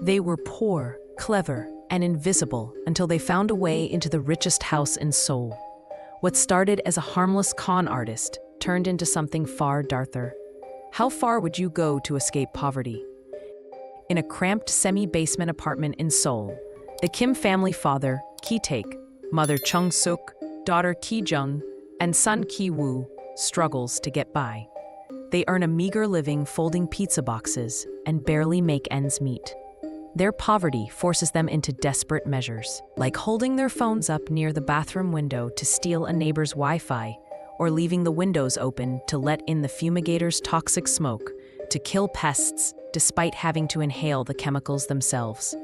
They were poor, clever, and invisible until they found a way into the richest house in Seoul. What started as a harmless con artist turned into something far darker. How far would you go to escape poverty? In a cramped semi-basement apartment in Seoul, the Kim family father, Ki-taek, mother Chung-suk, daughter Ki-jung, and son Ki-woo struggles to get by. They earn a meager living folding pizza boxes and barely make ends meet. Their poverty forces them into desperate measures, like holding their phones up near the bathroom window to steal a neighbor's Wi-Fi, or leaving the windows open to let in the fumigator's toxic smoke to kill pests despite having to inhale the chemicals themselves.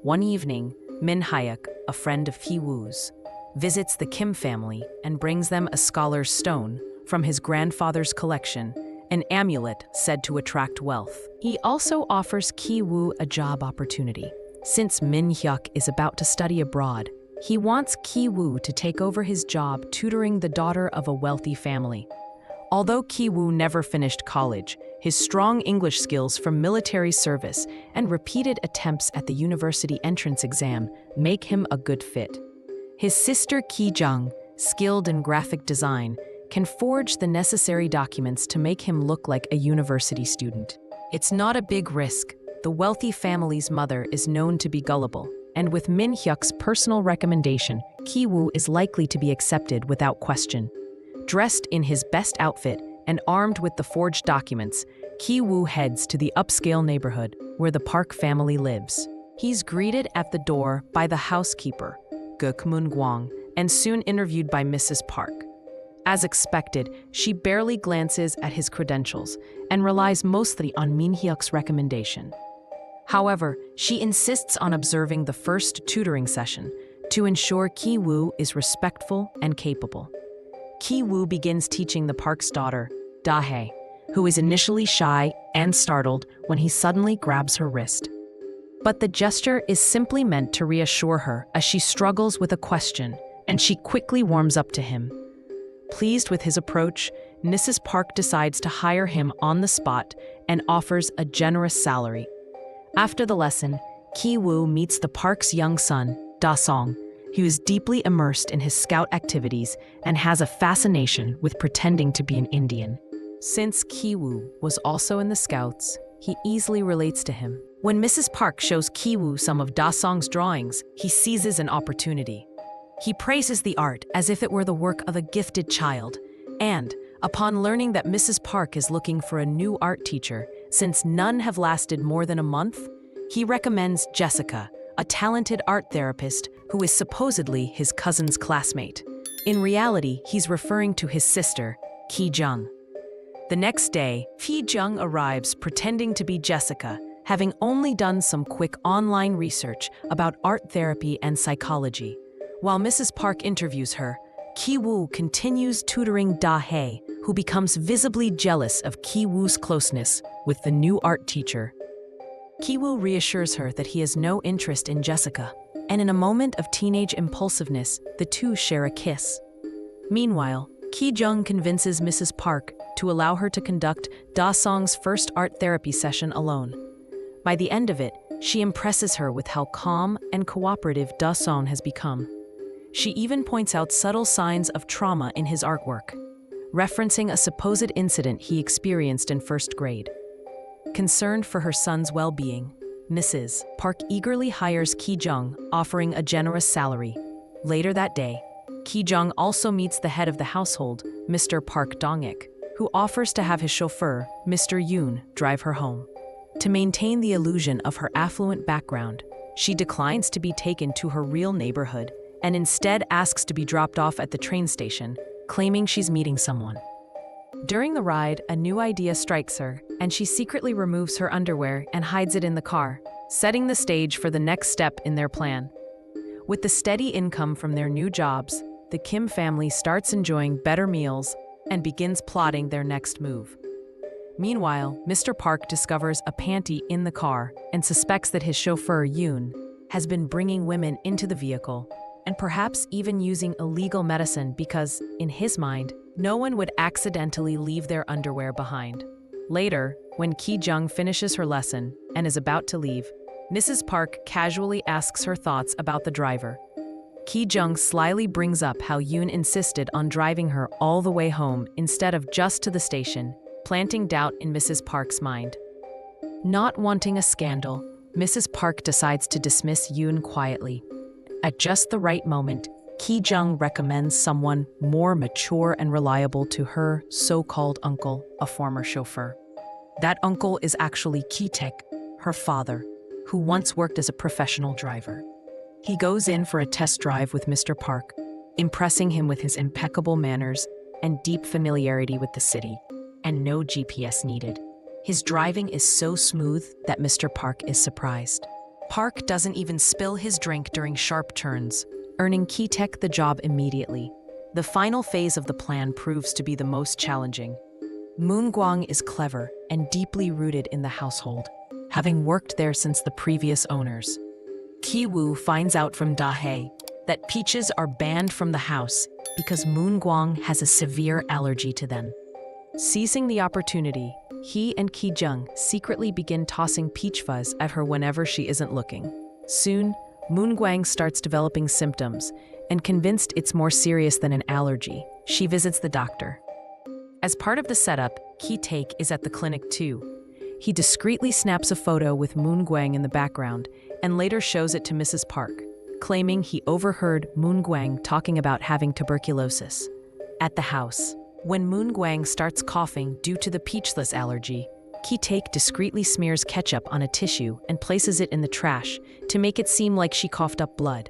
One evening, Min Hyuk, a friend of Ki-woo's, visits the Kim family and brings them a scholar's stone from his grandfather's collection, an amulet said to attract wealth. He also offers Ki-woo a job opportunity. Since Min Hyuk is about to study abroad, he wants Ki-woo to take over his job tutoring the daughter of a wealthy family. Although Ki-woo never finished college, his strong English skills from military service and repeated attempts at the university entrance exam make him a good fit. His sister Ki-jung, skilled in graphic design, can forge the necessary documents to make him look like a university student. It's not a big risk. The wealthy family's mother is known to be gullible, and with Min Hyuk's personal recommendation, Ki-woo is likely to be accepted without question. Dressed in his best outfit and armed with the forged documents, Ki-woo heads to the upscale neighborhood where the Park family lives. He's greeted at the door by the housekeeper, Go Kmun-gwang, and soon interviewed by Mrs. Park. As expected, she barely glances at his credentials and relies mostly on Min Hyuk's recommendation. However, she insists on observing the first tutoring session to ensure Ki-woo is respectful and capable. Ki-woo begins teaching the Park's daughter, Da-hae, who is initially shy and startled when he suddenly grabs her wrist. But the gesture is simply meant to reassure her as she struggles with a question, and she quickly warms up to him. Pleased with his approach, Mrs. Park decides to hire him on the spot and offers a generous salary. After the lesson, Ki-woo meets the Park's young son, Da-song, who is deeply immersed in his scout activities and has a fascination with pretending to be an Indian. Since Ki-woo was also in the Scouts, he easily relates to him. When Mrs. Park shows Ki-woo some of Da-song's drawings, he seizes an opportunity. He praises the art as if it were the work of a gifted child, and, upon learning that Mrs. Park is looking for a new art teacher, since none have lasted more than a month, he recommends Jessica, a talented art therapist who is supposedly his cousin's classmate. In reality, he's referring to his sister, Ki-jung. The next day, Ki-jung arrives pretending to be Jessica, having only done some quick online research about art therapy and psychology. While Mrs. Park interviews her, Ki-woo continues tutoring Da-hae, who becomes visibly jealous of Ki-woo's closeness with the new art teacher. Ki-woo reassures her that he has no interest in Jessica, and in a moment of teenage impulsiveness, the two share a kiss. Meanwhile, Ki-jung convinces Mrs. Park to allow her to conduct Da-song's first art therapy session alone. By the end of it, she impresses her with how calm and cooperative Da-song has become. She even points out subtle signs of trauma in his artwork, referencing a supposed incident he experienced in first grade. Concerned for her son's well-being, Mrs. Park eagerly hires Ki-jung, offering a generous salary. Later that day, Ki-jung also meets the head of the household, Mr. Park Dong-ik, who offers to have his chauffeur, Mr. Yoon, drive her home. To maintain the illusion of her affluent background, she declines to be taken to her real neighborhood and instead asks to be dropped off at the train station, claiming she's meeting someone. During the ride, a new idea strikes her, and she secretly removes her underwear and hides it in the car, setting the stage for the next step in their plan. With the steady income from their new jobs, the Kim family starts enjoying better meals and begins plotting their next move. Meanwhile, Mr. Park discovers a panty in the car and suspects that his chauffeur, Yoon, has been bringing women into the vehicle and perhaps even using illegal medicine because, in his mind, no one would accidentally leave their underwear behind. Later, when Ki-jung finishes her lesson and is about to leave, Mrs. Park casually asks her thoughts about the driver. Ki-jung slyly brings up how Yoon insisted on driving her all the way home instead of just to the station, planting doubt in Mrs. Park's mind. Not wanting a scandal, Mrs. Park decides to dismiss Yoon quietly. At just the right moment, Ki-jung recommends someone more mature and reliable to her so-called uncle, a former chauffeur. That uncle is actually Ki-taek, her father, who once worked as a professional driver. He goes in for a test drive with Mr. Park, impressing him with his impeccable manners and deep familiarity with the city, and no GPS needed. His driving is so smooth that Mr. Park is surprised. Park doesn't even spill his drink during sharp turns, earning Ki-taek the job immediately. The final phase of the plan proves to be the most challenging. Moon-gwang is clever and deeply rooted in the household, having worked there since the previous owners. Ki-woo finds out from Da-hae that peaches are banned from the house because Moon-gwang has a severe allergy to them. Seizing the opportunity, he and Ki-jung secretly begin tossing peach fuzz at her whenever she isn't looking. Soon, Moon-gwang starts developing symptoms, and convinced it's more serious than an allergy, she visits the doctor. As part of the setup, Ki-taek is at the clinic too. He discreetly snaps a photo with Moon-gwang in the background and later shows it to Mrs. Park, claiming he overheard Moon-gwang talking about having tuberculosis. At the house, when Moon-gwang starts coughing due to the peachless allergy, Ki-taek discreetly smears ketchup on a tissue and places it in the trash to make it seem like she coughed up blood.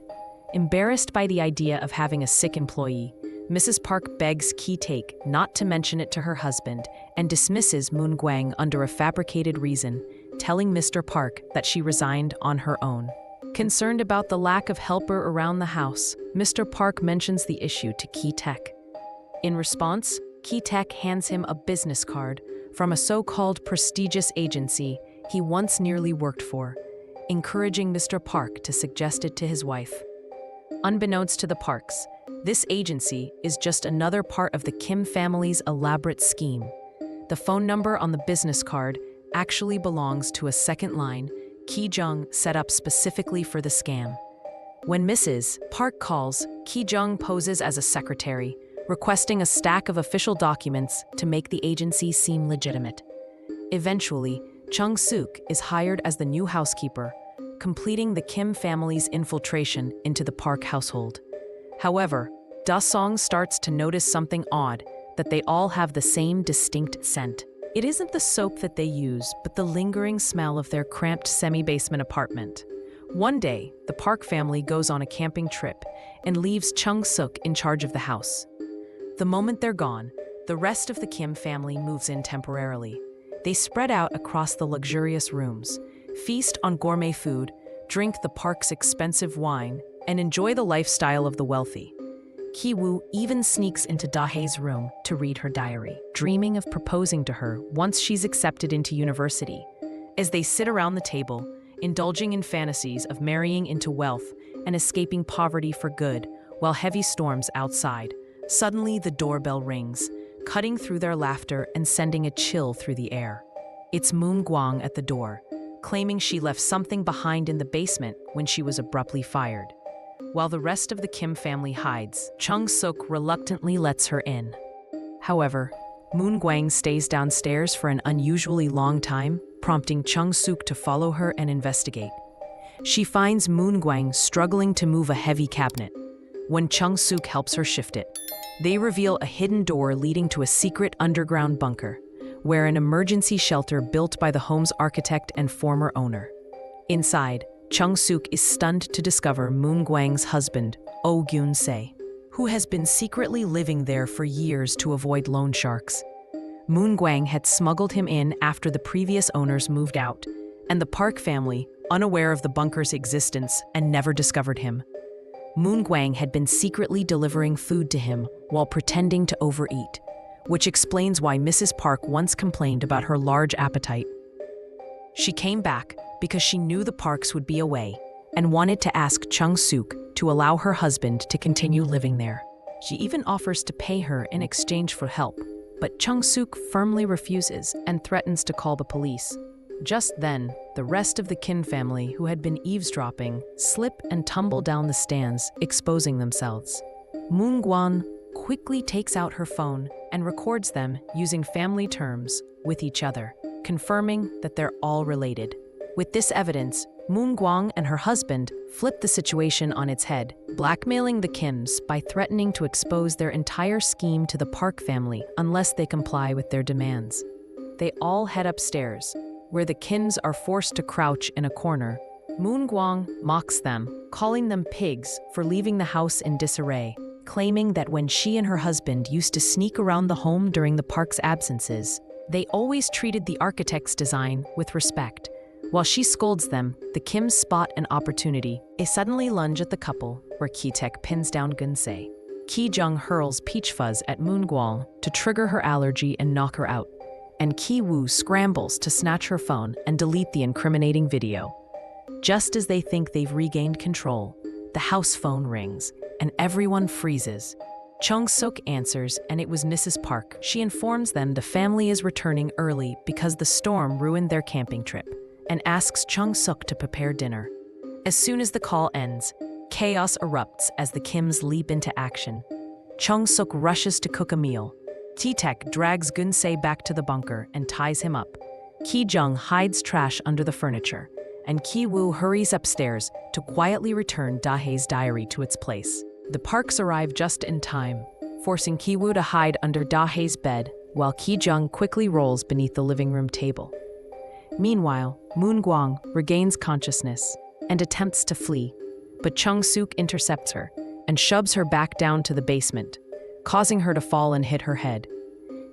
Embarrassed by the idea of having a sick employee, Mrs. Park begs Ki-taek not to mention it to her husband and dismisses Moon-gwang under a fabricated reason, telling Mr. Park that she resigned on her own. Concerned about the lack of helper around the house, Mr. Park mentions the issue to Ki-taek. In response, Ki-taek hands him a business card from a so-called prestigious agency he once nearly worked for, encouraging Mr. Park to suggest it to his wife. Unbeknownst to the Parks, this agency is just another part of the Kim family's elaborate scheme. The phone number on the business card actually belongs to a second line Ki-jung set up specifically for the scam. When Mrs. Park calls, Ki-jung poses as a secretary, requesting a stack of official documents to make the agency seem legitimate. Eventually, Chung-suk is hired as the new housekeeper, completing the Kim family's infiltration into the Park household. However, Da-song starts to notice something odd, that they all have the same distinct scent. It isn't the soap that they use, but the lingering smell of their cramped semi-basement apartment. One day, the Park family goes on a camping trip and leaves Chung-suk in charge of the house. The moment they're gone, the rest of the Kim family moves in temporarily. They spread out across the luxurious rooms, feast on gourmet food, drink the Park's expensive wine, and enjoy the lifestyle of the wealthy. Ki-woo even sneaks into Da-hae's room to read her diary, dreaming of proposing to her once she's accepted into university. As they sit around the table, indulging in fantasies of marrying into wealth and escaping poverty for good, while heavy storms outside, suddenly the doorbell rings, cutting through their laughter and sending a chill through the air. It's Moon-gwang at the door, claiming she left something behind in the basement when she was abruptly fired. While the rest of the Kim family hides, Chung-suk reluctantly lets her in. However, Moon-gwang stays downstairs for an unusually long time, prompting Chung-suk to follow her and investigate. She finds Moon-gwang struggling to move a heavy cabinet. When Chung-suk helps her shift it, they reveal a hidden door leading to a secret underground bunker, where an emergency shelter built by the home's architect and former owner. Inside, Chung-suk is stunned to discover Moon-gwang's husband, Oh Gyun-se, who has been secretly living there for years to avoid loan sharks. Moon-gwang had smuggled him in after the previous owners moved out, and the Park family, unaware of the bunker's existence and never discovered him. Moon-gwang had been secretly delivering food to him while pretending to overeat, which explains why Mrs. Park once complained about her large appetite. She came back because she knew the Parks would be away and wanted to ask Chung-suk to allow her husband to continue living there. She even offers to pay her in exchange for help, but Chung-suk firmly refuses and threatens to call the police. Just then, the rest of the Kim family who had been eavesdropping slip and tumble down the stairs, exposing themselves. Moon Guan quickly takes out her phone and records them using family terms with each other, confirming that they're all related. With this evidence, Moon Guang and her husband flip the situation on its head, blackmailing the Kims by threatening to expose their entire scheme to the Park family unless they comply with their demands. They all head upstairs, where the Kims are forced to crouch in a corner. Moon Guang mocks them, calling them pigs for leaving the house in disarray, claiming that when she and her husband used to sneak around the home during the Park's absences, they always treated the architect's design with respect. While she scolds them, the Kims spot an opportunity. They suddenly lunge at the couple, where Ki-taek pins down Gun-se. Ki-jung hurls peach fuzz at Moon Guang to trigger her allergy and knock her out, and Ki-woo scrambles to snatch her phone and delete the incriminating video. Just as they think they've regained control, the house phone rings, and everyone freezes. Chung-suk answers, and it was Mrs. Park. She informs them the family is returning early because the storm ruined their camping trip, and asks Chung-suk to prepare dinner. As soon as the call ends, chaos erupts as the Kims leap into action. Chung-suk rushes to cook a meal. Ki-taek drags Gun-se back to the bunker and ties him up. Ki-jung hides trash under the furniture, and Ki-woo hurries upstairs to quietly return Da-hae's diary to its place. The Parks arrive just in time, forcing Ki-woo to hide under Da-hae's bed while Ki-jung quickly rolls beneath the living room table. Meanwhile, Moon Guang regains consciousness and attempts to flee, but Chung-suk intercepts her and shoves her back down to the basement, causing her to fall and hit her head.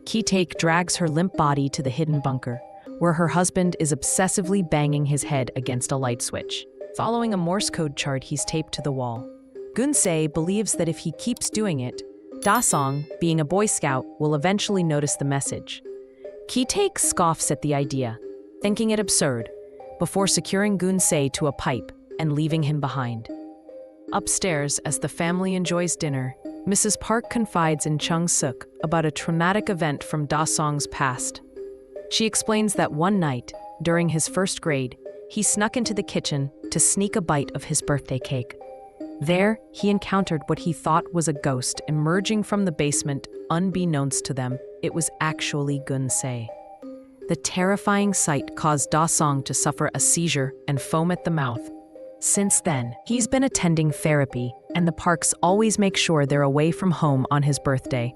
Ki-taek drags her limp body to the hidden bunker, where her husband is obsessively banging his head against a light switch. Following a Morse code chart he's taped to the wall, Gun-se believes that if he keeps doing it, Da-song, being a Boy Scout, will eventually notice the message. Ki-taek scoffs at the idea, thinking it absurd, before securing Gun-se to a pipe and leaving him behind. Upstairs, as the family enjoys dinner, Mrs. Park confides in Chung-suk about a traumatic event from Da-song's past. She explains that one night, during his first grade, he snuck into the kitchen to sneak a bite of his birthday cake. There, he encountered what he thought was a ghost emerging from the basement. Unbeknownst to them, it was actually Gun-se. The terrifying sight caused Da-song to suffer a seizure and foam at the mouth. Since then, he's been attending therapy, and the Parks always make sure they're away from home on his birthday.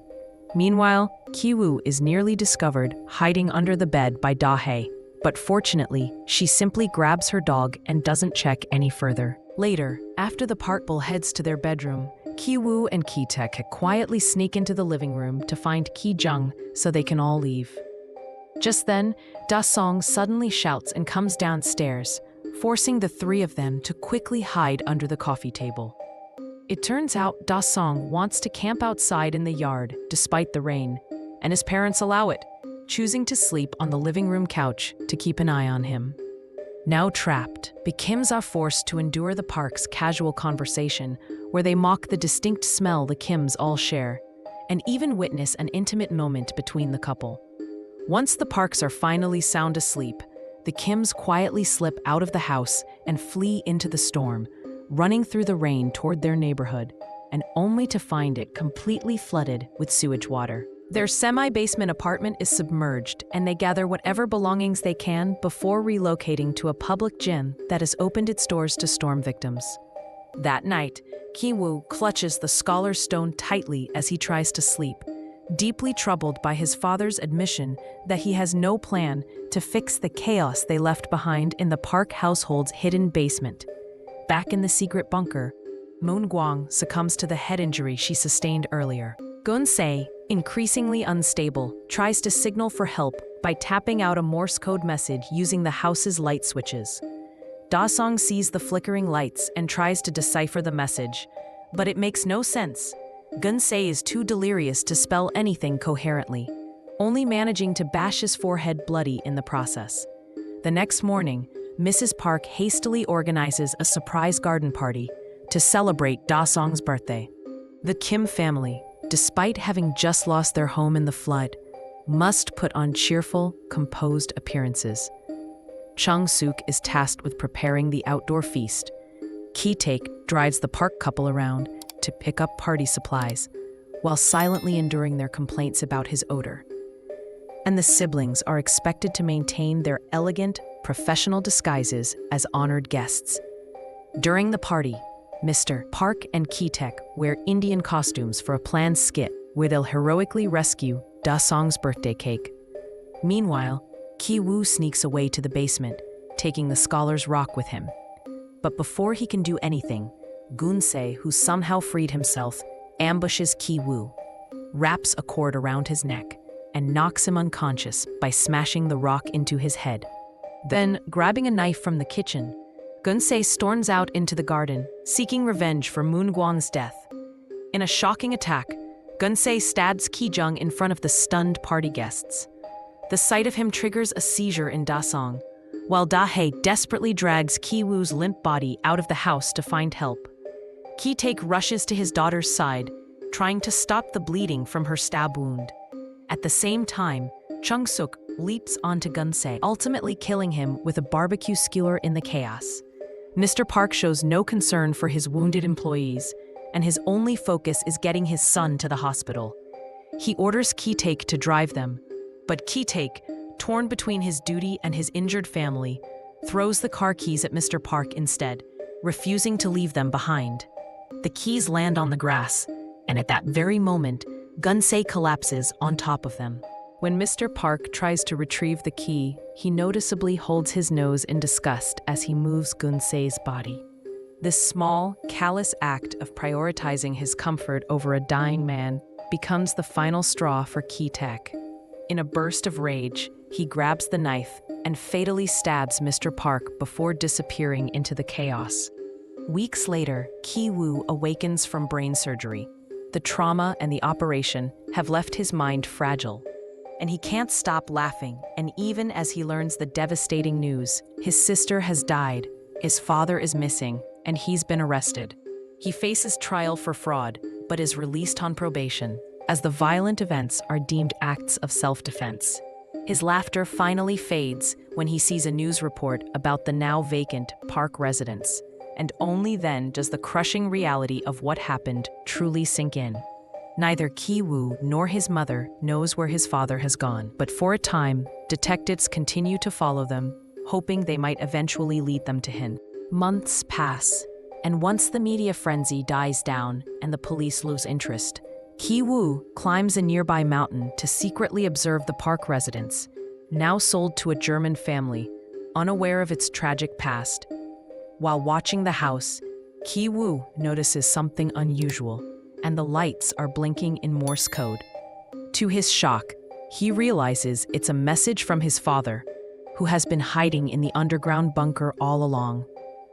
Meanwhile, Ki-woo is nearly discovered hiding under the bed by Da-hae, but fortunately, she simply grabs her dog and doesn't check any further. Later, after the Park bull heads to their bedroom, Ki-woo and Ki-taek quietly sneak into the living room to find Ki-jung so they can all leave. Just then, Da-song suddenly shouts and comes downstairs, forcing the three of them to quickly hide under the coffee table. It turns out Da-song wants to camp outside in the yard despite the rain, and his parents allow it, choosing to sleep on the living room couch to keep an eye on him. Now trapped, the Kims are forced to endure the Park's casual conversation, where they mock the distinct smell the Kims all share, and even witness an intimate moment between the couple. Once the Parks are finally sound asleep, the Kims quietly slip out of the house and flee into the storm, running through the rain toward their neighborhood, and only to find it completely flooded with sewage water. Their semi-basement apartment is submerged, and they gather whatever belongings they can before relocating to a public gym that has opened its doors to storm victims. That night, Ki-woo clutches the scholar's stone tightly as he tries to sleep, deeply troubled by his father's admission that he has no plan to fix the chaos they left behind in the Park household's hidden basement. Back in the secret bunker, Moon Guang succumbs to the head injury she sustained earlier. Gun-se, increasingly unstable, tries to signal for help by tapping out a Morse code message using the house's light switches. Da-song sees the flickering lights and tries to decipher the message, but it makes no sense. Gun-se is too delirious to spell anything coherently, only managing to bash his forehead bloody in the process. The next morning, Mrs. Park hastily organizes a surprise garden party to celebrate Da-song's birthday. The Kim family, despite having just lost their home in the flood, must put on cheerful, composed appearances. Chung-suk is tasked with preparing the outdoor feast. Ki-taek drives the park couple around to pick up party supplies, while silently enduring their complaints about his odor. And the siblings are expected to maintain their elegant, professional disguises as honored guests. During the party, Mr. Park and Ki-taek wear Indian costumes for a planned skit where they'll heroically rescue Da-song's birthday cake. Meanwhile, Ki-woo sneaks away to the basement, taking the scholar's rock with him. But before he can do anything, Gun-se, who somehow freed himself, ambushes Ki-woo, wraps a cord around his neck, and knocks him unconscious by smashing the rock into his head. Then, grabbing a knife from the kitchen, Gun-se storms out into the garden, seeking revenge for Moon Gwang's death. In a shocking attack, Gun-se stabs Ki-jung in front of the stunned party guests. The sight of him triggers a seizure in Da-song, while Da-hae desperately drags Ki-woo's limp body out of the house to find help. Ki-taek rushes to his daughter's side, trying to stop the bleeding from her stab wound. At the same time, Chung-suk leaps onto Gun-se, ultimately killing him with a barbecue skewer in the chaos. Mr. Park shows no concern for his wounded employees, and his only focus is getting his son to the hospital. He orders Ki-taek to drive them, but Ki-taek, torn between his duty and his injured family, throws the car keys at Mr. Park instead, refusing to leave them behind. The keys land on the grass, and at that very moment, Gun-se collapses on top of them. When Mr. Park tries to retrieve the key, he noticeably holds his nose in disgust as he moves Gun-se's body. This small, callous act of prioritizing his comfort over a dying man becomes the final straw for Ki-taek. In a burst of rage, he grabs the knife and fatally stabs Mr. Park before disappearing into the chaos. Weeks later, Ki-woo awakens from brain surgery. The trauma and the operation have left his mind fragile, and he can't stop laughing. And even as he learns the devastating news, his sister has died, his father is missing, and he's been arrested. He faces trial for fraud, but is released on probation, as the violent events are deemed acts of self-defense. His laughter finally fades when he sees a news report about the now vacant park residence, and only then does the crushing reality of what happened truly sink in. Neither Ki-woo nor his mother knows where his father has gone, but for a time, detectives continue to follow them, hoping they might eventually lead them to him. Months pass, and once the media frenzy dies down and the police lose interest, Ki-woo climbs a nearby mountain to secretly observe the park residence, now sold to a German family, unaware of its tragic past. While watching the house, Ki-woo notices something unusual, and the lights are blinking in Morse code. To his shock, he realizes it's a message from his father, who has been hiding in the underground bunker all along.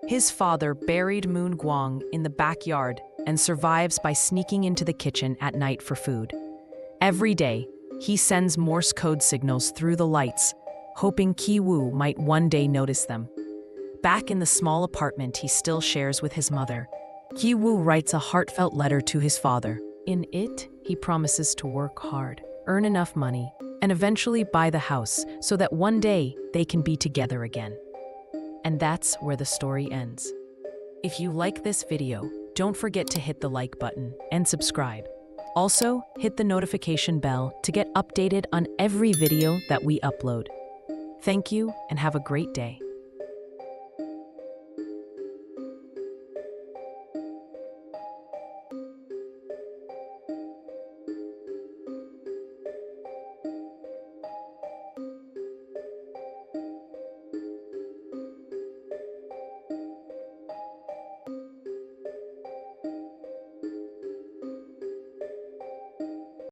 His father buried Moon Gwang in the backyard and survives by sneaking into the kitchen at night for food. Every day, he sends Morse code signals through the lights, hoping Ki-woo might one day notice them. Back in the small apartment he still shares with his mother, Ki-woo writes a heartfelt letter to his father. In it, he promises to work hard, earn enough money, and eventually buy the house so that one day they can be together again. And that's where the story ends. If you like this video, don't forget to hit the like button and subscribe. Also, hit the notification bell to get updated on every video that we upload. Thank you and have a great day.